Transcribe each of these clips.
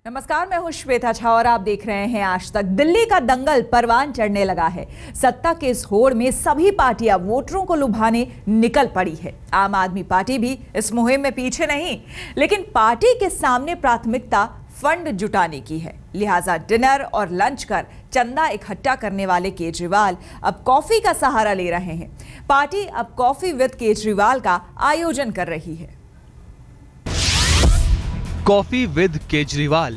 नमस्कार, मैं हूं श्वेता झा और आप देख रहे हैं आज तक। दिल्ली का दंगल परवान चढ़ने लगा है। सत्ता के इस होड़ में सभी पार्टियां वोटरों को लुभाने निकल पड़ी है। आम आदमी पार्टी भी इस मुहिम में पीछे नहीं, लेकिन पार्टी के सामने प्राथमिकता फंड जुटाने की है। लिहाजा डिनर और लंच कर चंदा इकट्ठा करने वाले केजरीवाल अब कॉफी का सहारा ले रहे हैं। पार्टी अब कॉफी विद केजरीवाल का आयोजन कर रही है। Coffee with Kejriwal.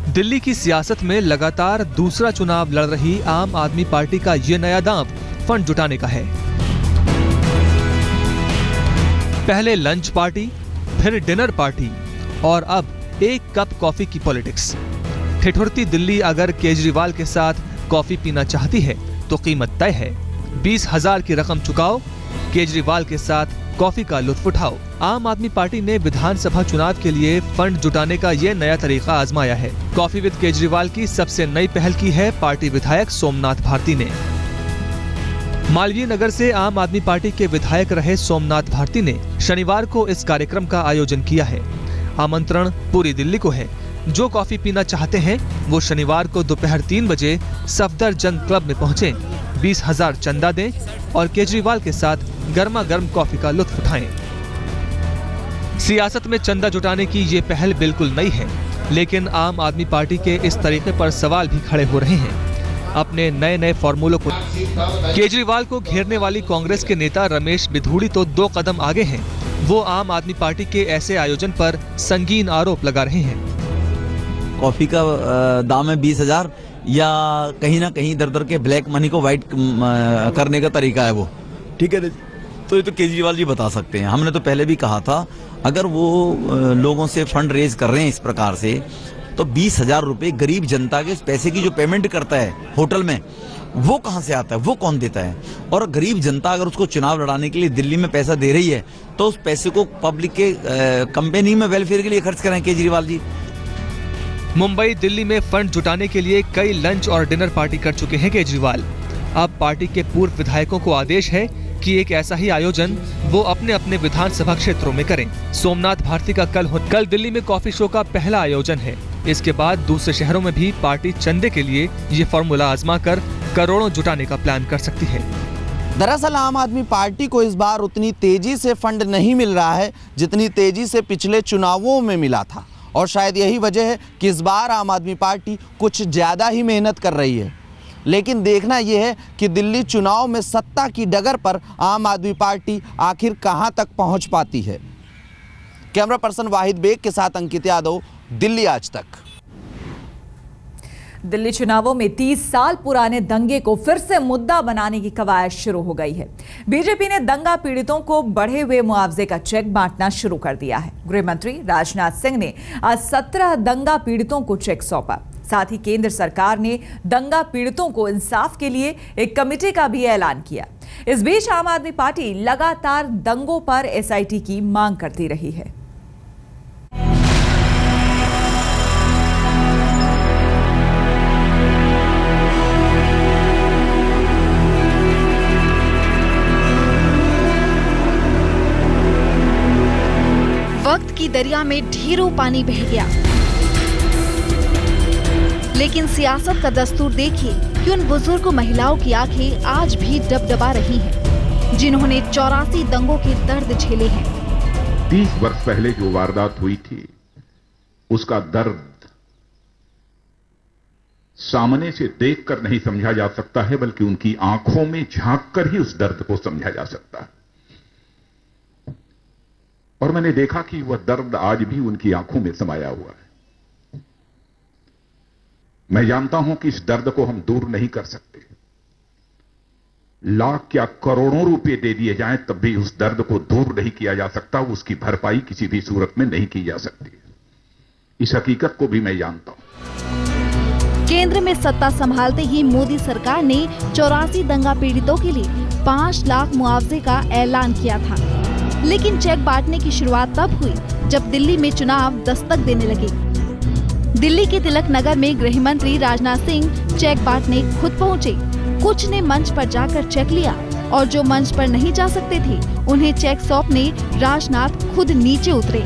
दिल्ली की सियासत में लगातार दूसरा चुनाव लड़ रही आम आदमी पार्टी का ये नया दांव फंड जुटाने का है। पहले लंच पार्टी, फिर डिनर पार्टी और अब एक कप कॉफी की पॉलिटिक्स। ठिठुरती दिल्ली अगर केजरीवाल के साथ कॉफी पीना चाहती है तो कीमत तय है। 20,000 की रकम चुकाओ, केजरीवाल के साथ कॉफी का लुत्फ उठाओ। आम आदमी पार्टी ने विधानसभा चुनाव के लिए फंड जुटाने का ये नया तरीका आजमाया है। कॉफी विद केजरीवाल की सबसे नई पहल की है पार्टी विधायक सोमनाथ भारती ने। मालवीय नगर से आम आदमी पार्टी के विधायक रहे सोमनाथ भारती ने शनिवार को इस कार्यक्रम का आयोजन किया है। आमंत्रण पूरी दिल्ली को है। जो कॉफी पीना चाहते हैं वो शनिवार को दोपहर 3 बजे सफदरजंग क्लब में पहुंचे, 20,000 चंदा दें और केजरीवाल के साथ गर्मा गर्म कॉफी का लुत्फ उठाएं। सियासत में चंदा जुटाने की ये पहल बिल्कुल नई है, लेकिन आम आदमी पार्टी के इस तरीके पर सवाल भी खड़े हो रहे हैं। अपने नए नए फॉर्मूलों को केजरीवाल को घेरने वाली कांग्रेस के नेता रमेश बिधूड़ी तो 2 कदम आगे हैं। वो आम आदमी पार्टी के ऐसे आयोजन पर संगीन आरोप लगा रहे हैं। कॉफी का दाम है 20,000 या कहीं ना कहीं दर दर के ब्लैक मनी को व्हाइट करने का तरीका है वो, ठीक है। तो ये तो केजरीवाल जी बता सकते हैं। हमने तो पहले भी कहा था, अगर वो लोगों से फंड रेज कर रहे हैं इस प्रकार से, तो 20,000 रुपए गरीब जनता के पैसे की जो पेमेंट करता है होटल में, वो कहां से आता है, वो कौन देता है? और गरीब जनता अगर उसको चुनाव लड़ाने के लिए दिल्ली में पैसा दे रही है तो उस पैसे को पब्लिक के कंपनी में वेलफेयर के लिए खर्च करें केजरीवाल जी। मुंबई, दिल्ली में फंड जुटाने के लिए कई लंच और डिनर पार्टी कर चुके हैं केजरीवाल। अब पार्टी के पूर्व विधायकों को आदेश है कि एक ऐसा ही आयोजन वो अपने अपने विधानसभा क्षेत्रों में करें। सोमनाथ भारती का कल दिल्ली में कॉफी शो का पहला आयोजन है। इसके बाद दूसरे शहरों में भी पार्टी चंदे के लिए ये फॉर्मूला आजमा कर करोड़ों जुटाने का प्लान कर सकती है। दरअसल आम आदमी पार्टी को इस बार उतनी तेजी से फंड नहीं मिल रहा है जितनी तेजी से पिछले चुनावों में मिला था, और शायद यही वजह है कि इस बार आम आदमी पार्टी कुछ ज्यादा ही मेहनत कर रही है। लेकिन देखना यह है कि दिल्ली चुनाव में सत्ता की डगर पर आम आदमी पार्टी आखिर कहां तक पहुंच पाती है। कैमरा पर्सन वाहिद बेग के साथ अंकित यादव, दिल्ली आज तक। दिल्ली चुनावों में 30 साल पुराने दंगे को फिर से मुद्दा बनाने की कवायद शुरू हो गई है। बीजेपी ने दंगा पीड़ितों को बढ़े हुए मुआवजे का चेक बांटना शुरू कर दिया है। गृह मंत्री राजनाथ सिंह ने आज 17 दंगा पीड़ितों को चेक सौंपा। साथ ही केंद्र सरकार ने दंगा पीड़ितों को इंसाफ के लिए एक कमेटी का भी ऐलान किया। इस बीच आम आदमी पार्टी लगातार दंगों पर SIT की मांग करती रही है। वक्त की दरिया में ढेरों पानी बह गया, लेकिन सियासत का दस्तूर देखिए कि उन बुजुर्ग महिलाओं की आंखें आज भी डबडबा रही हैं, जिन्होंने 84 दंगों के दर्द झेले हैं। 30 वर्ष पहले जो वारदात हुई थी, उसका दर्द सामने से देखकर नहीं समझा जा सकता है, बल्कि उनकी आंखों में झांककर ही उस दर्द को समझा जा सकता है। और मैंने देखा कि वह दर्द आज भी उनकी आंखों में समाया हुआ है। मैं जानता हूं कि इस दर्द को हम दूर नहीं कर सकते। लाख क्या करोड़ों रुपए दे दिए जाएं तब भी उस दर्द को दूर नहीं किया जा सकता। उसकी भरपाई किसी भी सूरत में नहीं की जा सकती। इस हकीकत को भी मैं जानता हूं। केंद्र में सत्ता संभालते ही मोदी सरकार ने 84 दंगा पीड़ितों के लिए 5 लाख मुआवजे का ऐलान किया था। लेकिन चेक बांटने की शुरुआत तब हुई जब दिल्ली में चुनाव दस्तक देने लगे। दिल्ली के तिलक नगर में गृह मंत्री राजनाथ सिंह चेक बांटने खुद पहुंचे। कुछ ने मंच पर जाकर चेक लिया और जो मंच पर नहीं जा सकते थे उन्हें चेक सौंपने राजनाथ खुद नीचे उतरे।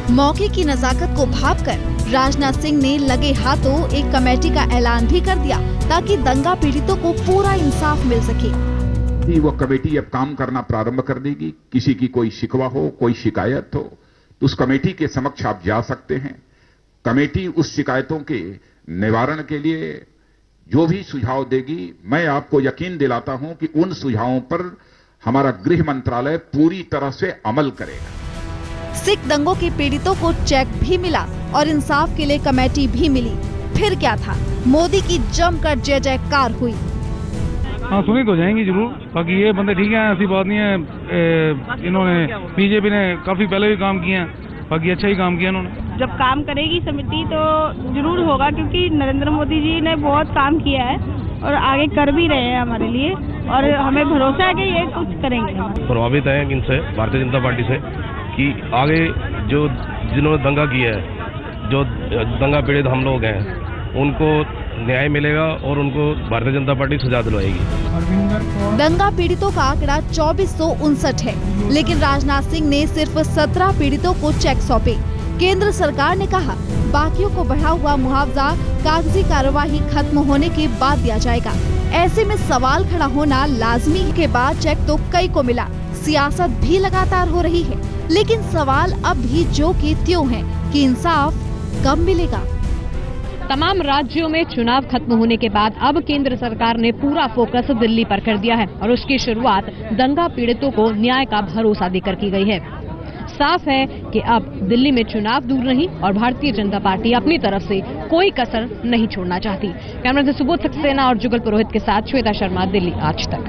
मौके की नजाकत को भांपकर राजनाथ सिंह ने लगे हाथों एक कमेटी का ऐलान भी कर दिया ताकि दंगा पीड़ितों को पूरा इंसाफ मिल सके। वो कमेटी अब काम करना प्रारंभ कर देगी। किसी की कोई शिकवा हो, कोई शिकायत हो तो उस कमेटी के समक्ष आप जा सकते हैं। कमेटी उस शिकायतों के निवारण के लिए जो भी सुझाव देगी, मैं आपको यकीन दिलाता हूं कि उन सुझावों पर हमारा गृह मंत्रालय पूरी तरह से अमल करेगा। सिख दंगों के पीड़ितों को चेक भी मिला और इंसाफ के लिए कमेटी भी मिली। फिर क्या था, मोदी की जमकर जय जयकार हुई। हाँ, सुनी तो जाएंगी जरूर। बाकी ये बंदे ठीक हैं, ऐसी बात नहीं है। इन्होंने बीजेपी ने काफी पहले भी काम किया, बाकी अच्छा ही काम किया इन्होंने। जब काम करेगी समिति तो जरूर होगा, क्योंकि नरेंद्र मोदी जी ने बहुत काम किया है और आगे कर भी रहे हैं हमारे लिए, और हमें भरोसा है कि ये कुछ करेंगे। प्रभावित हैं इनसे, भारतीय जनता पार्टी से, कि आगे जो जिन्होंने दंगा किया है, जो दंगा पीड़ित हम लोग हैं, उनको न्याय मिलेगा और उनको भारतीय जनता पार्टी सजा दिलवाएगी। दंगा पीड़ितों का आंकड़ा 2459 है, लेकिन राजनाथ सिंह ने सिर्फ 17 पीड़ितों को चेक सौंपे। केंद्र सरकार ने कहा बाकियों को बढ़ा हुआ मुआवजा कागजी कार्यवाही खत्म होने के बाद दिया जाएगा। ऐसे में सवाल खड़ा होना लाजमी के बाद चेक तो कई को मिला, सियासत भी लगातार हो रही है, लेकिन सवाल अब भी जो के त्यों है कि इंसाफ कब मिलेगा। तमाम राज्यों में चुनाव खत्म होने के बाद अब केंद्र सरकार ने पूरा फोकस दिल्ली पर कर दिया है और उसकी शुरुआत दंगा पीड़ितों को न्याय का भरोसा देकर की गई है। साफ है कि अब दिल्ली में चुनाव दूर नहीं और भारतीय जनता पार्टी अपनी तरफ से कोई कसर नहीं छोड़ना चाहती। कैमरा से सुबोध सक्सेना और जुगल पुरोहित के साथ श्वेता शर्मा, दिल्ली आज तक।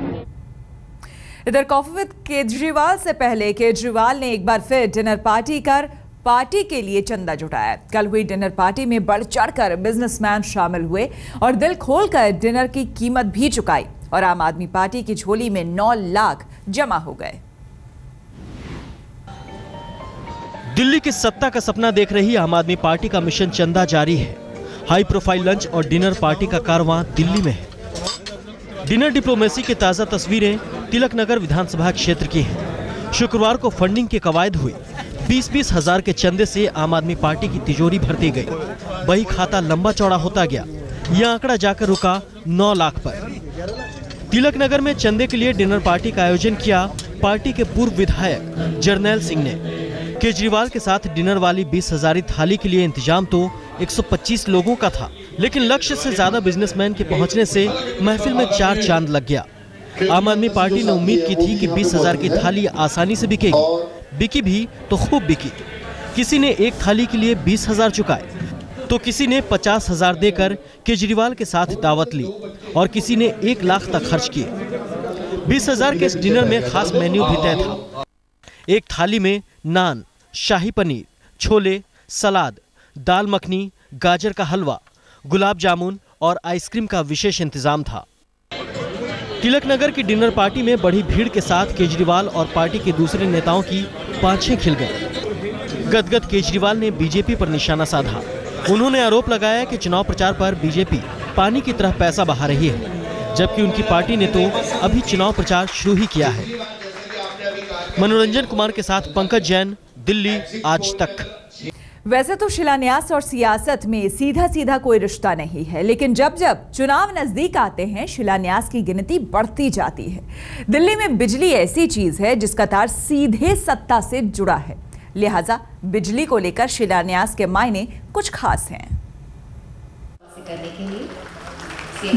इधर कॉफी विद केजरीवाल से पहले केजरीवाल ने एक बार फिर डिनर पार्टी कर पार्टी के लिए चंदा जुटाया। कल हुई डिनर पार्टी में बढ़ चढ़कर बिजनेसमैन शामिल हुए और दिल खोलकर डिनर की कीमत भी चुकाई और आम आदमी पार्टी की झोली में 9 लाख जमा हो गए। दिल्ली की सत्ता का सपना देख रही आम आदमी पार्टी का मिशन चंदा जारी है। हाई प्रोफाइल लंच और डिनर पार्टी का कारवां दिल्ली में है। डिनर डिप्लोमेसी की ताजा तस्वीरें तिलक नगर विधानसभा क्षेत्र की हैं। शुक्रवार को फंडिंग के कवायद हुए। 20-20 हजार के चंदे से आम आदमी पार्टी की तिजोरी भरती गई। वही खाता लंबा चौड़ा होता गया। यह आंकड़ा जाकर रुका 9 लाख पर। तिलक नगर में चंदे के लिए डिनर पार्टी का आयोजन किया पार्टी के पूर्व विधायक जर्नैल सिंह ने। केजरीवाल के साथ डिनर वाली 20 हजारी थाली के लिए इंतजाम तो 125 लोगों का था, लेकिन लक्ष्य से ज्यादा बिजनेसमैन के पहुंचने से महफिल में 4 चांद लग गया। आम आदमी पार्टी ने उम्मीद की थी कि 20 हजार की थाली आसानी से बिकेगी। बिकी भी तो खूब बिकी। किसी ने एक थाली के लिए 20 हजार चुकाए तो किसी ने 50 हजार देकर केजरीवाल के साथ दावत ली और किसी ने 1 लाख तक खर्च किए। 20 हजार के इस डिनर में खास मेन्यू भी तय था। एक थाली में नान, शाही पनीर, छोले, सलाद, दाल मखनी, गाजर का हलवा, गुलाब जामुन और आइसक्रीम का विशेष इंतजाम था। तिलक नगर की डिनर पार्टी में बढ़ी भीड़ के साथ केजरीवाल और पार्टी के दूसरे नेताओं की पांछें खिल गईं। गदगद केजरीवाल ने बीजेपी पर निशाना साधा। उन्होंने आरोप लगाया कि चुनाव प्रचार पर बीजेपी पानी की तरह पैसा बहा रही है, जबकि उनकी पार्टी ने तो अभी चुनाव प्रचार शुरू ही किया है। मनोरंजन कुमार के साथ पंकज जैन, दिल्ली आज तक। वैसे तो शिलान्यास और सियासत में सीधा सीधा कोई रिश्ता नहीं है, लेकिन जब जब चुनाव नजदीक आते हैं शिलान्यास की गिनती बढ़ती जाती है। दिल्ली में बिजली ऐसी चीज है जिसका तार सीधे सत्ता से जुड़ा है, लिहाजा बिजली को लेकर शिलान्यास के मायने कुछ खास हैं।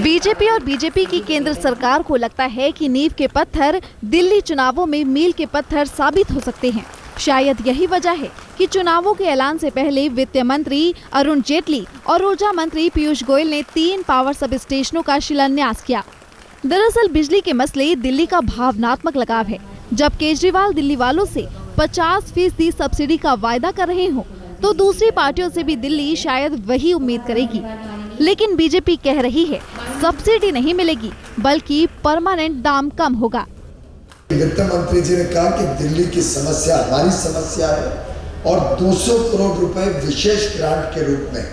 बीजेपी और बीजेपी की केंद्र सरकार को लगता है कि नींव के पत्थर दिल्ली चुनावों में मील के पत्थर साबित हो सकते हैं। शायद यही वजह है कि चुनावों के ऐलान से पहले वित्त मंत्री अरुण जेटली और ऊर्जा मंत्री पीयूष गोयल ने 3 पावर सब स्टेशनों का शिलान्यास किया। दरअसल बिजली के मसले दिल्ली का भावनात्मक लगाव है। जब केजरीवाल दिल्ली वालों से 50% सब्सिडी का वायदा कर रहे हो, तो दूसरी पार्टियों से भी दिल्ली शायद वही उम्मीद करेगी। लेकिन बीजेपी कह रही है सब्सिडी नहीं मिलेगी, बल्कि परमानेंट दाम कम होगा। वित्त मंत्री जी ने कहा कि दिल्ली की समस्या हमारी समस्या है और 200 करोड़ रुपए विशेष ग्रांट के रूप में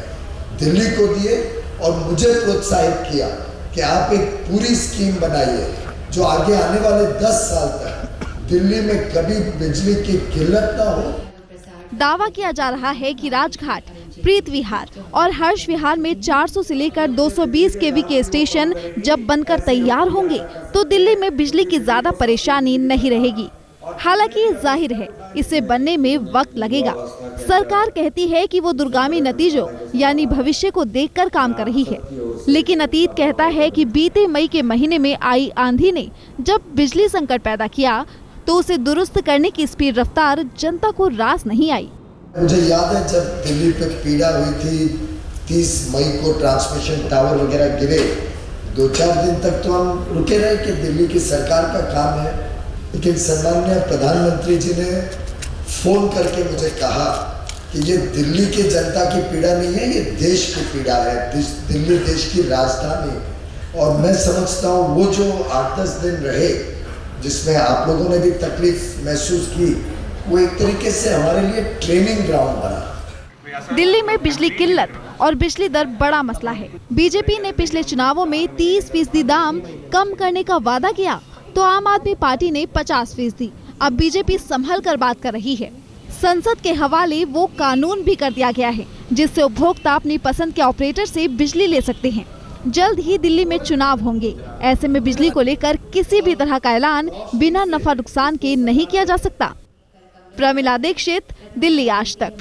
दिल्ली को दिए और मुझे प्रोत्साहित किया कि आप एक पूरी स्कीम बनाइए जो आगे आने वाले 10 साल तक दिल्ली में कभी बिजली की किल्लत ना हो। दावा किया जा रहा है कि राजघाट, प्रीत विहार और हर्ष विहार में 400 से लेकर 220 केवी के स्टेशन जब बनकर तैयार होंगे तो दिल्ली में बिजली की ज्यादा परेशानी नहीं रहेगी। हालांकि जाहिर है इससे बनने में वक्त लगेगा। सरकार कहती है कि वो दूरगामी नतीजों यानी भविष्य को देखकर काम कर रही है, लेकिन अतीत कहता है कि बीते मई के महीने में आई आंधी ने जब बिजली संकट पैदा किया तो उसे दुरुस्त करने की स्पीड रफ्तार जनता को रास नहीं आई। मुझे याद है जब दिल्ली पे पीड़ा हुई थी, 30 मई को ट्रांसमिशन टावर वगैरह गिरे, 2-4 दिन तक तो हम रुके रहे कि दिल्ली की सरकार का काम है, लेकिन सम्माननीय प्रधानमंत्री जी ने फोन करके मुझे कहा कि ये दिल्ली की जनता की पीड़ा नहीं है, ये देश की पीड़ा है, दिल्ली देश की राजधानी। और मैं समझता हूँ वो जो 8-10 दिन रहे जिसमें आप लोगों ने भी तकलीफ महसूस की, वो एक तरीके से हमारे लिए ट्रेनिंग ग्राउंड बना। दिल्ली में बिजली किल्लत और बिजली दर बड़ा मसला है। बीजेपी ने पिछले चुनावों में 30% दाम कम करने का वादा किया तो आम आदमी पार्टी ने 50%। अब बीजेपी संभल कर बात कर रही है। संसद के हवाले वो कानून भी कर दिया गया है जिससे उपभोक्ता अपनी पसंद के ऑपरेटर से बिजली ले सकते हैं। जल्द ही दिल्ली में चुनाव होंगे, ऐसे में बिजली को लेकर किसी भी तरह का ऐलान बिना नफा नुकसान के नहीं किया जा सकता। प्रमिला दीक्षित, दिल्ली आज तक।